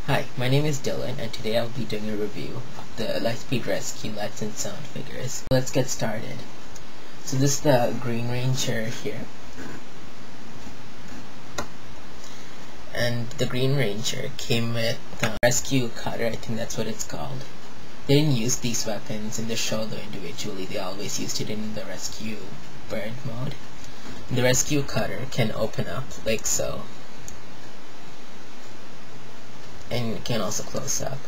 Hi, my name is Dylan, and today I'll be doing a review of the Lightspeed Rescue Lights and Sound figures. Let's get started. So this is the Green Ranger here. And the Green Ranger came with the Rescue Cutter, I think that's what it's called. They didn't use these weapons in the show though individually, they always used it in the Rescue Bird mode. And the Rescue Cutter can open up like so. And it can also close up.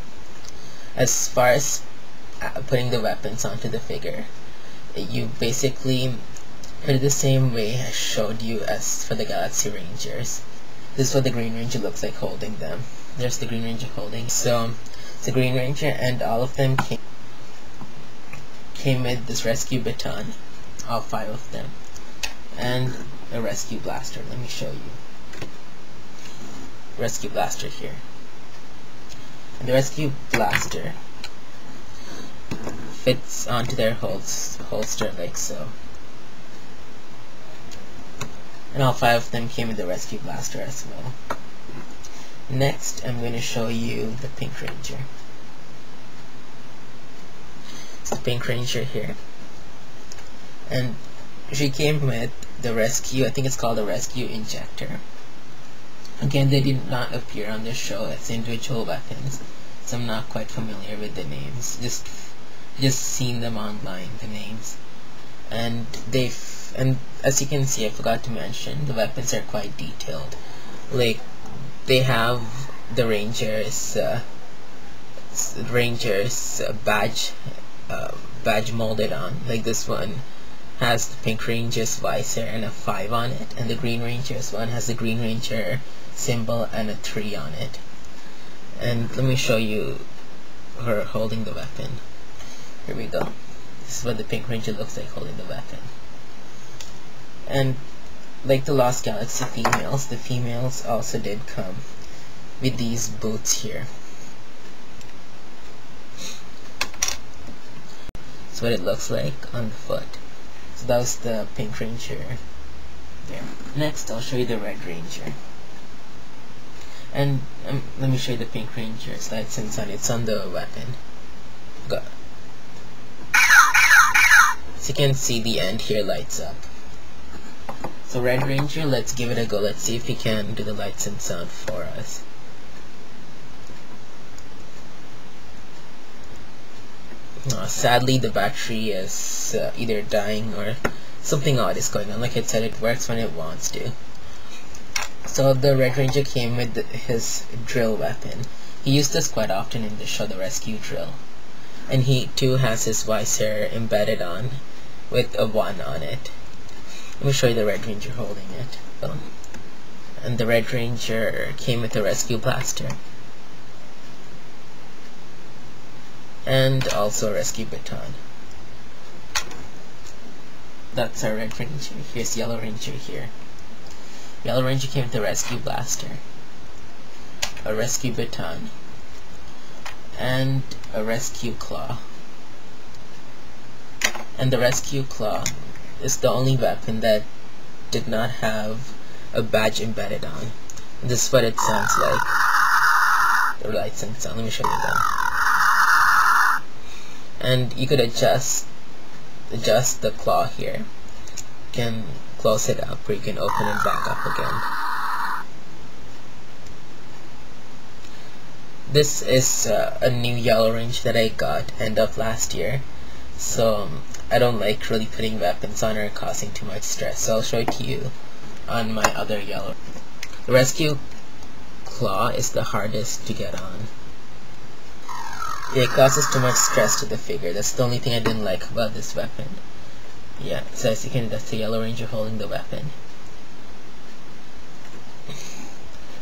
As far as putting the weapons onto the figure, you basically put it the same way I showed you as for the Galaxy Rangers. This is what the Green Ranger looks like holding them. There's the Green Ranger holding. So the Green Ranger and all of them came with this rescue baton, all 5 of them, and a rescue blaster. Let me show you. Rescue blaster here. And the rescue blaster fits onto their holster like so. And all 5 of them came with the rescue blaster as well. Next, I'm going to show you the Pink Ranger. It's the Pink Ranger here. And she came with the rescue, I think it's called the rescue injector. Again, they did not appear on the show as individual weapons, so I'm not quite familiar with the names. Just seen them online, the names. And as you can see, I forgot to mention, the weapons are quite detailed. Like, they have the Ranger's badge molded on. Like this one has the Pink Ranger's visor and a 5 on it, and the Green Ranger's one has the Green Ranger symbol and a 3 on it. And let me show you her holding the weapon. Here we go. This is what the Pink Ranger looks like holding the weapon. And like the Lost Galaxy females, the females also did come with these boots here. That's what it looks like on the foot. So that was the Pink Ranger there. Next, I'll show you the Red Ranger. And let me show you the Pink Ranger's lights and sound. It's on the weapon. Go. So you can see the end here lights up. So Red Ranger, let's give it a go. Let's see if he can do the lights and sound for us. Sadly, the battery is either dying or something odd is going on. Like I said, it works when it wants to. So the Red Ranger came with his drill weapon. He used this quite often in the show, the rescue drill. And he too has his visor embedded on with a 1 on it. Let me show you the Red Ranger holding it. And the Red Ranger came with a rescue blaster. And also a rescue baton. That's our Red Ranger. Here's Yellow Ranger here. Yellow Ranger came with a rescue blaster, a rescue baton, and a rescue claw. And the rescue claw is the only weapon that did not have a badge embedded on. And this is what it sounds like. The lights and sound. Let me show you that. And you could adjust the claw here. You can close it up, or you can open it back up again. This is a new Yellow Ranger that I got end of last year, so I don't like really putting weapons on or causing too much stress, so I'll show it to you on my other Yellow. The rescue claw is the hardest to get on. It causes too much stress to the figure. That's the only thing I didn't like about this weapon. Yeah, so as you can, that's the Yellow Ranger holding the weapon.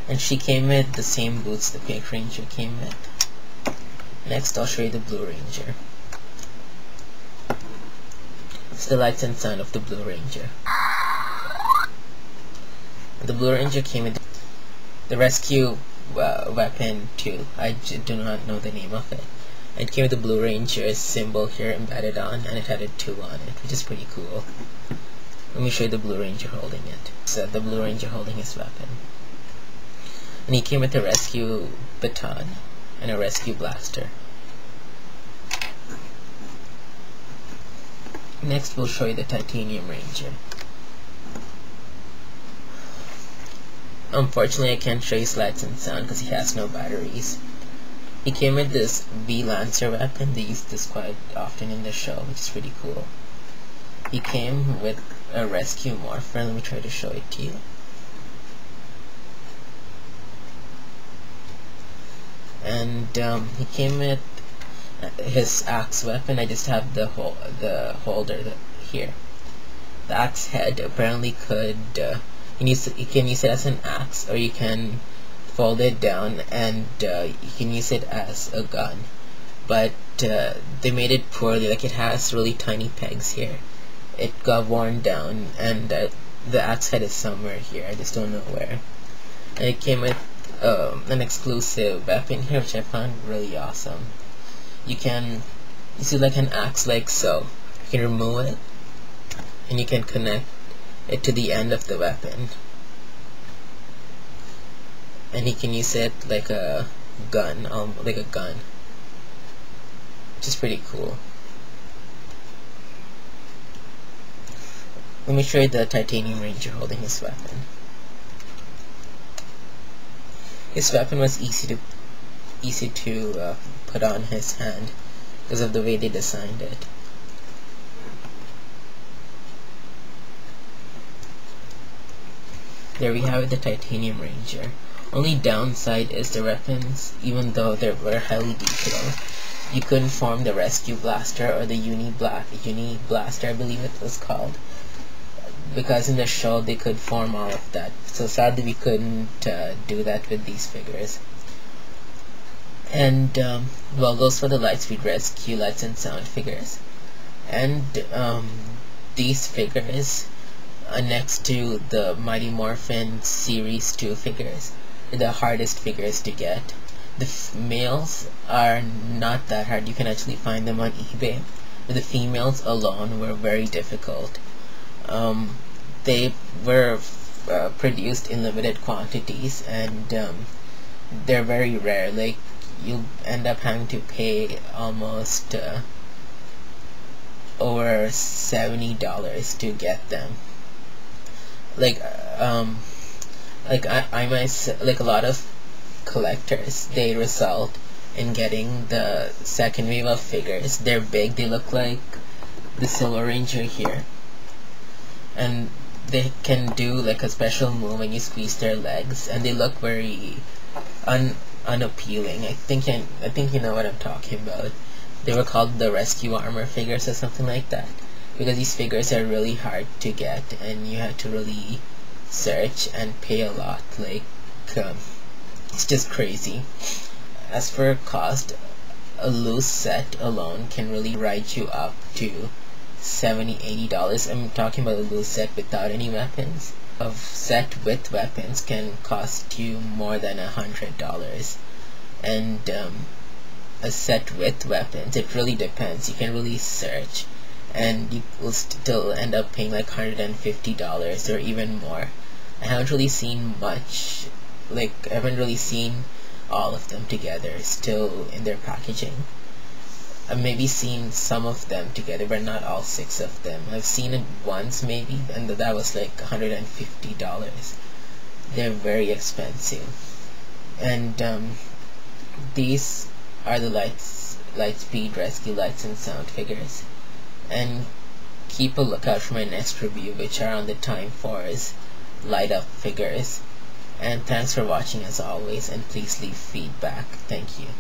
And she came with the same boots the Pink Ranger came with. Next, I'll show you the Blue Ranger. It's the lights and sound of the Blue Ranger. The Blue Ranger came with the rescue weapon too. I do not know the name of it. It came with the Blue Ranger's symbol here embedded on, and it had a 2 on it, which is pretty cool. Let me show you the Blue Ranger holding it. So the Blue Ranger holding his weapon. And he came with a rescue baton and a rescue blaster. Next we'll show you the Titanium Ranger. Unfortunately I can't show you lights and sound because he has no batteries. He came with this V-Lancer weapon. They use this quite often in the show, which is pretty cool. He came with a rescue morpher. Let me try to show it to you. And he came with his axe weapon. I just have the holder here. The axe head apparently could you can use it as an axe, or you can fold it down and you can use it as a gun. But they made it poorly. Like, it has really tiny pegs here. It got worn down, and the axe head is somewhere here. I just don't know where. And it came with an exclusive weapon here, which I found really awesome. You see, like an axe, like so. You can remove it, and you can connect it to the end of the weapon, and you can use it like a gun, which is pretty cool. Let me show you the Titanium Ranger holding his weapon. His weapon was easy to put on his hand because of the way they designed it. There we have it, the Titanium Ranger. Only downside is the weapons, even though they were highly detailed. You couldn't form the rescue blaster or the uni blaster, I believe it was called, because in the show they could form all of that. So sadly we couldn't do that with these figures. And well, those were the Lightspeed Rescue Lights and Sound figures. And these figures, next to the Mighty Morphin Series 2 figures, are the hardest figures to get. The males are not that hard. You can actually find them on eBay. But the females alone were very difficult. They were produced in limited quantities, and they're very rare. Like, you'll end up having to pay almost over $70 to get them. I myself, like a lot of collectors, they result in getting the second wave of figures. They're big. They look like the Silver Ranger here, and they can do like a special move when you squeeze their legs, and they look very unappealing. I think you know what I'm talking about. They were called the rescue armor figures or something like that, because these figures are really hard to get, and you have to really search and pay a lot. Like, it's just crazy. As for cost, a loose set alone can really ride you up to $70-$80. I'm talking about a loose set without any weapons. A set with weapons can cost you more than $100. And a set with weapons, it really depends. You can really search, and you will still end up paying like $150 or even more. I haven't really seen much, like I haven't really seen all of them together still in their packaging. I've maybe seen some of them together, but not all 6 of them. I've seen it once maybe, and that was like $150. They're very expensive. And these are the Lightspeed Rescue Lights and Sound figures. And keep a lookout for my next review, which are on the Time Force light up figures. And thanks for watching as always, and please leave feedback. Thank you.